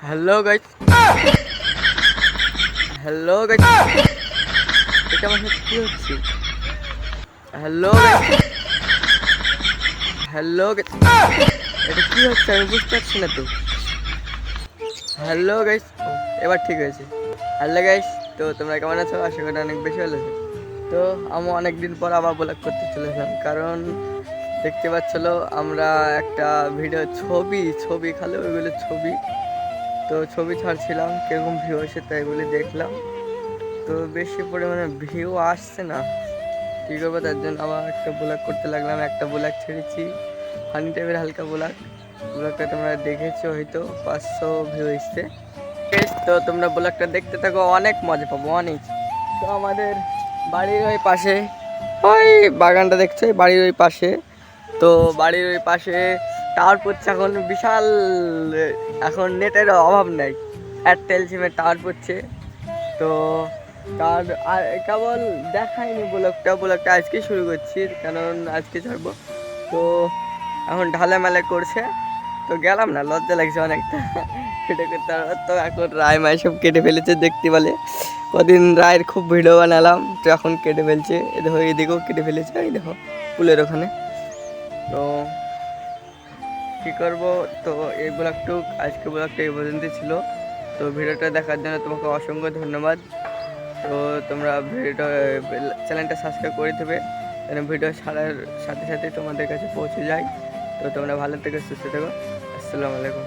Hello guys, hello guys, এটা আমার সাথে কি হচ্ছে? হ্যালো গাইস, হ্যালো গাইস, এটা কি হচ্ছে আমি বুঝতে পারছি না তো। হ্যালো গাইস, এবার ঠিক হয়েছে। হ্যালো গাইস, তো তোমরা কেমন আছো? আশা করি অনেক বেশি ভালো আছো। তো আমি অনেকদিন পর আবার ব্লগ করতে চলেছিলাম, কারণ দেখতে পাচ্ছিলো আমরা একটা ভিডিও ছবি ছবি খালি ওইগুলো ছবি, তো ছবি ছাড়ছিলাম কিরকম ভিউ আসে তাই বলে দেখলাম। তো বেশি পরিমাণে ভিউ আসছে না, কী করবো, তার জন্য আবার একটা ব্লগ করতে লাগলাম। একটা ব্লগ ছেড়েছি, ফানি টাইপের হালকা ব্লগটা তোমরা দেখেছো হয়তো, 500 ভিউ এসছে। তো তোমরা ব্লগটা দেখতে থাকো, অনেক মজা পাবো অনেক। তো আমাদের বাড়ির ওই পাশে ওই বাগানটা দেখছো, বাড়ির ওই পাশে, তো বাড়ির ওই পাশে টাওয়ার পড়ছে এখন বিশাল। এখন নেটের অভাব নাই, এয়ারটেল সিমের টাওয়ার পড়ছে। তো তার আর কেবল দেখাইনি ব্লগটা আজকে শুরু করছি, কারণ আজকে ছাড়বো। তো এখন ঢালামেলা করছে, তো গেলাম না, লজ্জা লাগছে অনেকটা ভিডিও করতে। তো এখন রায় মায় সব কেটে ফেলেছে, দেখতে পেলে কদিন রায়ের খুব ভিডিও বানালাম, তো এখন কেটে ফেলছে। এ দেখো এদিকেও কেটে ফেলেছে, এই দেখো পুলের ওখানে। তো কী করবো, তো এই ব্লগটুক আজকে ব্লগটা এই পর্যন্ত ছিল। তো ভিডিওটা দেখার জন্য তোমাকে অসংখ্য ধন্যবাদ। তো তোমরা ভিডিওটা চ্যানেলটা সাবস্ক্রাইব করে দেবে, যেন ভিডিও ছাড়ার সাথে সাথে তোমাদের কাছে পৌঁছে যায়। তো তোমরা ভালো থেকো, সুস্থ থেকো। আসসালামু আলাইকুম।